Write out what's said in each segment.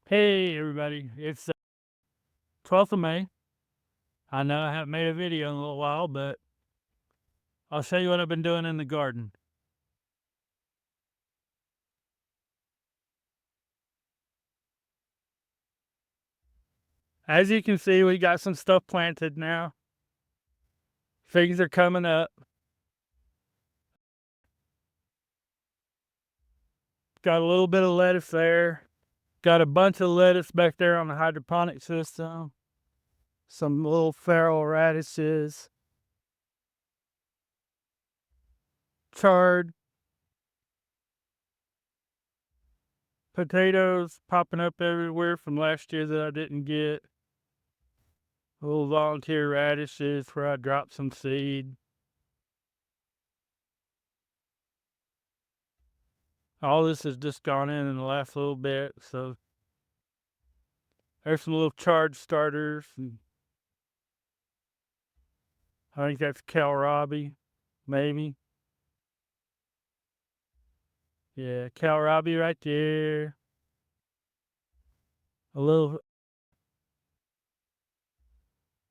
Hey everybody, it's 12th of May. I know I haven't made a video in a little while, but I'll show you what I've been doing in the garden. As you can see, we got some stuff planted now. Things are coming up. Got a little bit of lettuce there. Got a bunch of lettuce back there on the hydroponic system. Some little feral radishes. Chard. Potatoes popping up everywhere from last year that I didn't get. Little volunteer radishes where I dropped some seed. All this has just gone in the last little bit, so there's some little charge starters. And I think that's kohlrabi, maybe. Yeah, kohlrabi right there. A little,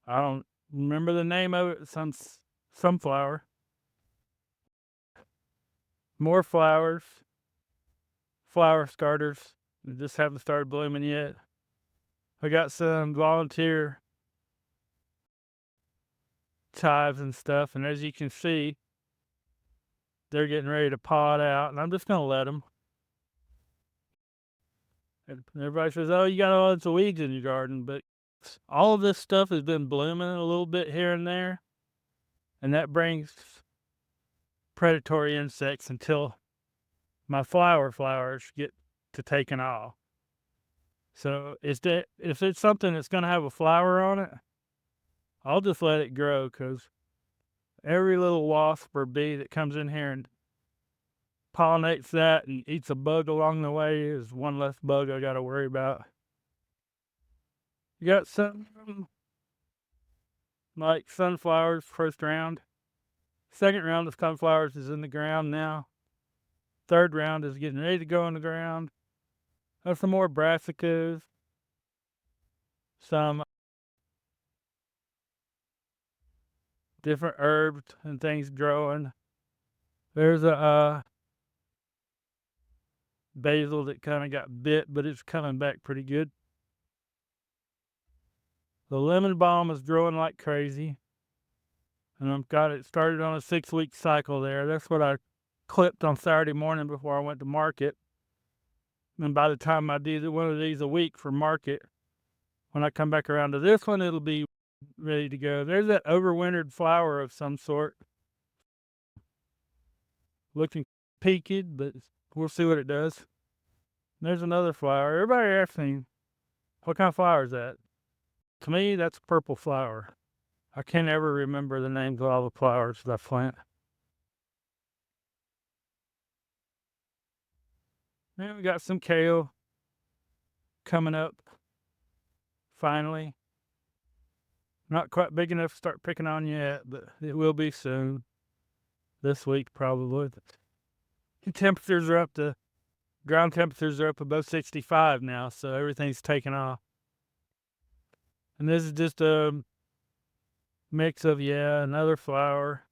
I don't remember the name of it. Some sunflower. More flowers. Flower starters. They just haven't started blooming yet. I got some volunteer chives and stuff, and as you can see, they're getting ready to pod out, and I'm just gonna let them. And everybody says, "Oh, you got all sorts of weeds in your garden," but all of this stuff has been blooming a little bit here and there, and that brings predatory insects until my flowers get to taking off. So if it's something that's going to have a flower on it, I'll just let it grow, because every little wasp or bee that comes in here and pollinates that and eats a bug along the way is one less bug I got to worry about. You got some like sunflowers first round. Second round of sunflowers is in the ground now. Third round is getting ready to go in the ground. There's some more brassicas. Some different herbs and things growing. There's a basil that kind of got bit, but it's coming back pretty good. The lemon balm is growing like crazy. And I've got it started on a 6-week cycle there. That's what I clipped on Saturday morning before I went to market. And by the time I do one of these a week for market, when I come back around to this one, it'll be ready to go. There's that overwintered flower of some sort. Looking peaked, but we'll see what it does. There's another flower. Everybody asks me, what kind of flower is that? To me, that's a purple flower. I can't ever remember the names of all the flowers that I plant. Then we got some kale coming up. Finally. Not quite big enough to start picking on yet, but it will be soon. This week, probably. The temperatures are up to, ground temperatures are up above 65 now, so everything's taking off. And this is just a mix of, another flower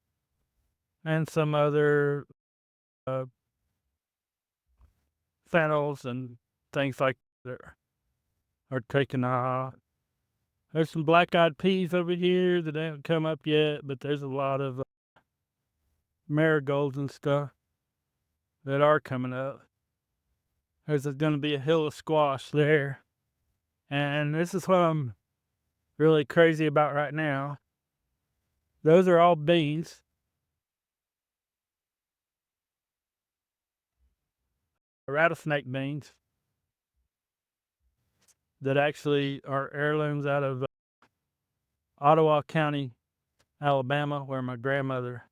and some other fennels and things like that are taking off. There's some black-eyed peas over here that haven't come up yet, but there's a lot of marigolds and stuff that are coming up. There's going to be a hill of squash there. And this is what I'm really crazy about right now. Those are all beans. Rattlesnake beans that actually are heirlooms out of Ottawa County, Alabama, where my grandmother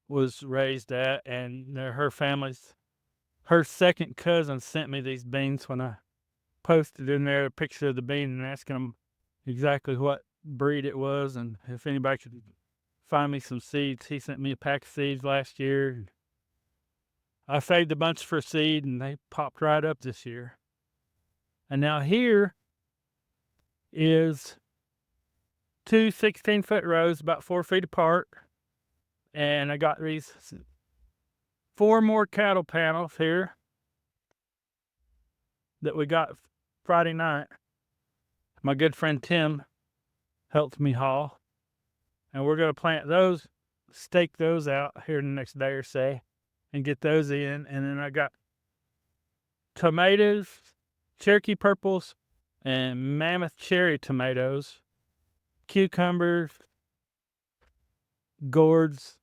was raised at, and her second cousin sent me these beans when I posted in there a picture of the bean and asking them exactly what breed it was and if anybody could find me some seeds. He sent me a pack of seeds last year. I saved a bunch for seed and they popped right up this year. And now here is two 16-foot rows about 4 feet apart. And I got these 4 more cattle panels here that we got Friday night. My good friend Tim helped me haul. And we're going to plant those, stake those out here in the next day or so, and get those in. And then I got tomatoes, Cherokee purples, and mammoth cherry tomatoes, cucumbers, gourds,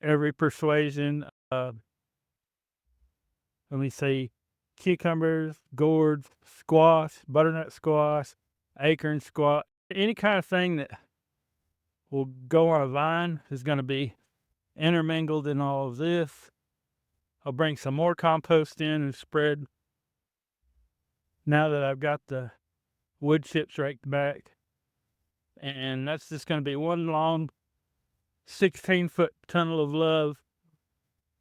every persuasion. Let me see, cucumbers, gourds, squash, butternut squash, acorn squash, any kind of thing that will go on a vine is going to be intermingled in all of this. I'll bring some more compost in and spread now that I've got the wood chips raked back. And that's just going to be one long 16-foot tunnel of love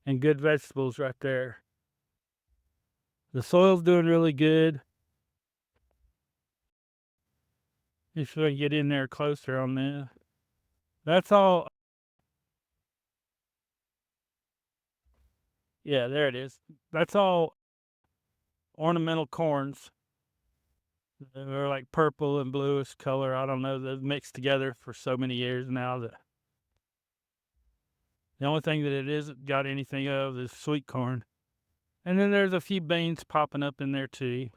and good vegetables right there. The soil's doing really good. If I get in there closer on this. That's all. Yeah, there it is. That's all ornamental corns. They're like purple and bluish color. I don't know. They've mixed together for so many years now that the only thing that it isn't got anything of is sweet corn. And then there's a few beans popping up in there too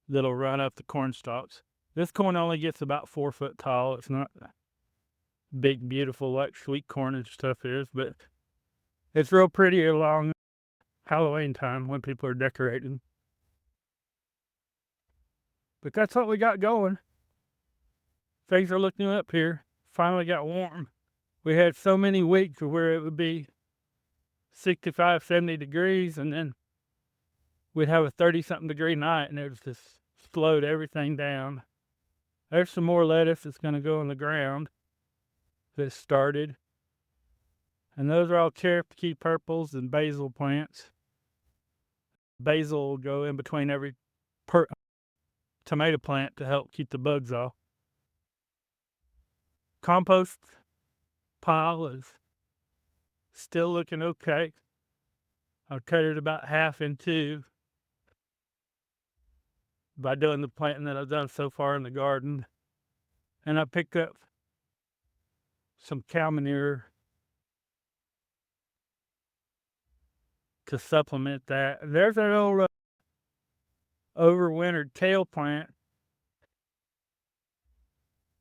that'll run up the corn stalks. This corn only gets about 4 foot tall. It's not big, beautiful like sweet corn and stuff is, but it's real pretty along Halloween time when people are decorating. But that's what we got going. Things are looking up here. Finally got warm. We had so many weeks where it would be 65, 70 degrees, and then we'd have a 30-something degree night, and it was just slowed everything down. There's some more lettuce that's going to go in the ground that started. And those are all Cherokee purples and basil plants. Basil will go in between every tomato plant to help keep the bugs off. Compost pile is still looking okay. I've cut it about half in two by doing the planting that I've done so far in the garden. And I picked up some cow manure to supplement that. There's that old overwintered kale plant.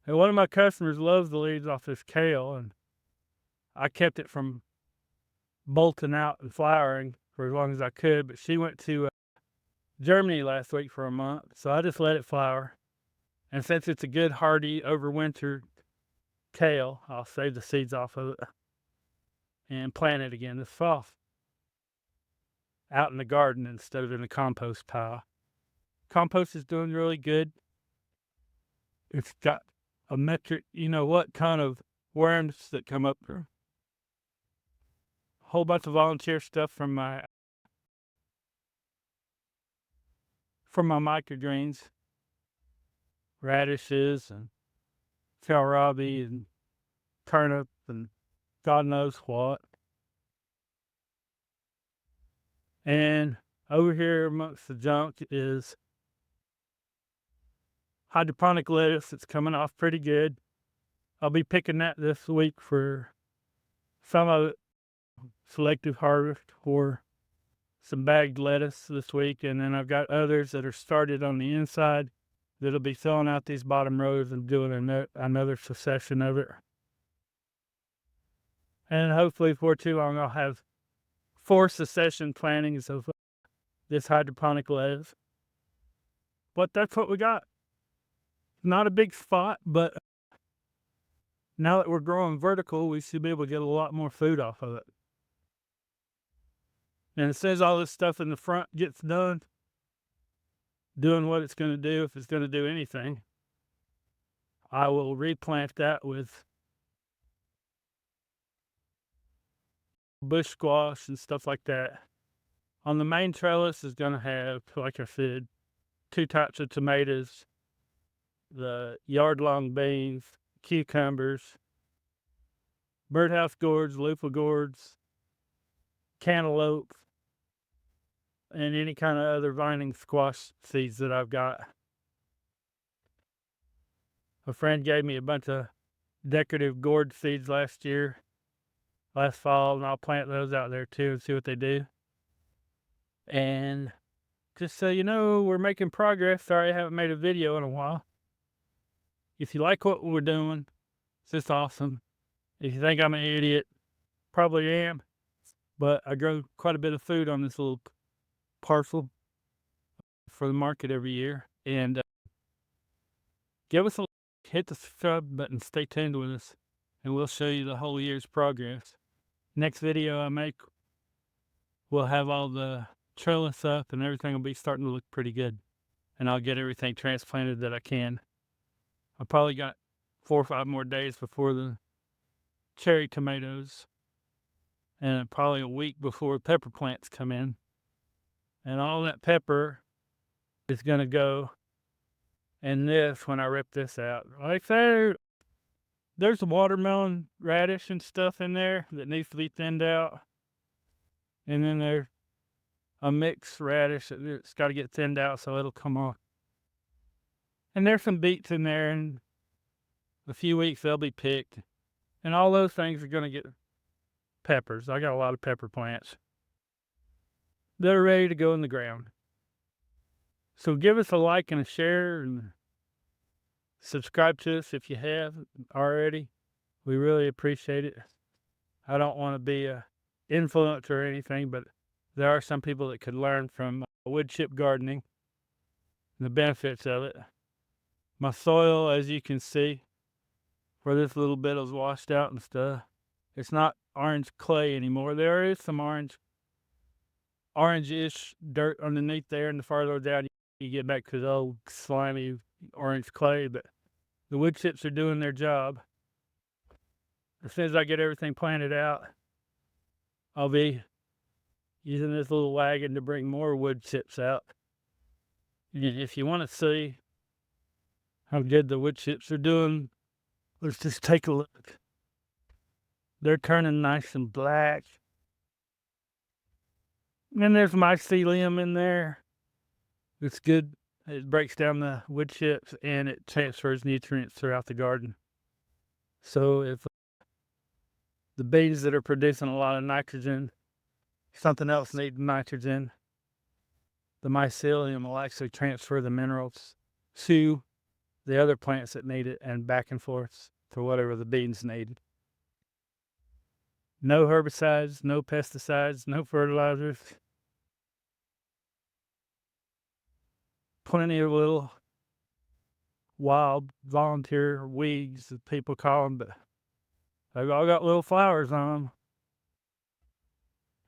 And one of my customers loves the leaves off this kale, and I kept it from bolting out and flowering for as long as I could. But she went to Germany last week for a month, so I just let it flower. And since it's a good hardy overwintered kale, I'll save the seeds off of it and plant it again this fall out in the garden instead of in the compost pile. Compost is doing really good. It's got a metric, what kind of worms that come up there. A whole bunch of volunteer stuff from my microgreens, radishes and kohlrabi and turnip and God knows what. And over here amongst the junk is hydroponic lettuce. It's coming off pretty good. I'll be picking that this week for some of it, selective harvest, for some bagged lettuce this week. And then I've got others that are started on the inside that'll be filling out these bottom rows and doing another succession of it. And hopefully before too long, I'll have 4 succession plantings of this hydroponic lettuce. But that's what we got. Not a big spot, but now that we're growing vertical, we should be able to get a lot more food off of it. And as soon as all this stuff in the front gets done, doing what it's going to do, if it's going to do anything, I will replant that with bush squash and stuff like that On the main trellis is going to have, like I said, 2 types of tomatoes, the yard-long beans, cucumbers, birdhouse gourds, loofah gourds, cantaloupe, and any kind of other vining squash seeds that I've got. A friend gave me a bunch of decorative gourd seeds last fall, and I'll plant those out there too and see what they do. And just so you know, we're making progress. Sorry I haven't made a video in a while. If you like what we're doing, it's just awesome. If you think I'm an idiot, probably am. But I grow quite a bit of food on this little parcel for the market every year. And give us a like, hit the subscribe button, stay tuned with us, and we'll show you the whole year's progress. Next video I make, we'll have all the trellis up and everything will be starting to look pretty good. And I'll get everything transplanted that I can. I probably got 4 or 5 more days before the cherry tomatoes, and probably a week before pepper plants come in. And all that pepper is going to go in this when I rip this out. Like there's watermelon radish and stuff in there that needs to be thinned out. And then there's a mixed radish that's got to get thinned out so it'll come off. And there's some beets in there, and a few weeks they'll be picked. And all those things are going to get peppers. I got a lot of pepper plants that are ready to go in the ground. So give us a like and a share, and subscribe to us if you have already. We really appreciate it. I don't want to be a influencer or anything, but there are some people that could learn from woodchip gardening and the benefits of it. My soil, as you can see, where this little bit is washed out and stuff, it's not orange clay anymore. There is some orange-ish dirt underneath there, and the farther down you get back to the old slimy orange clay, but the wood chips are doing their job. As soon as I get everything planted out, I'll be using this little wagon to bring more wood chips out. And if you want to see how good the wood chips are doing, let's just take a look. They're turning nice and black. And there's mycelium in there. It's good. It breaks down the wood chips and it transfers nutrients throughout the garden. So if the beans that are producing a lot of nitrogen, something else needs nitrogen, the mycelium will actually transfer the minerals to the other plants that need it and back and forth to whatever the beans need. No herbicides, no pesticides, no fertilizers. Plenty of little wild volunteer weeds, as people call them, but they've all got little flowers on them.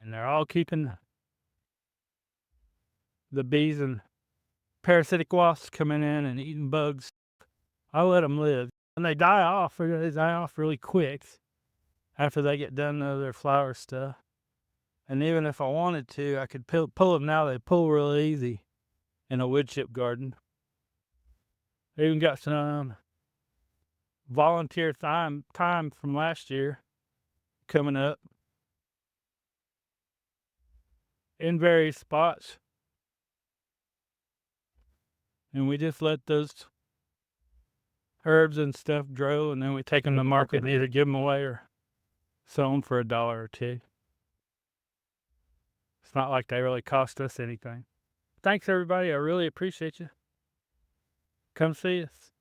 And they're all keeping the bees and parasitic wasps coming in and eating bugs. I let them live. And they die off really quick after they get done with their flower stuff. And even if I wanted to, I could pull them now. They pull real easy in a woodchip garden. I even got some volunteer time from last year coming up in various spots. And we just let those herbs and stuff grow, and then we take them to market and either give them away or sell them for $1 or $2. It's not like they really cost us anything. Thanks, everybody. I really appreciate you. Come see us.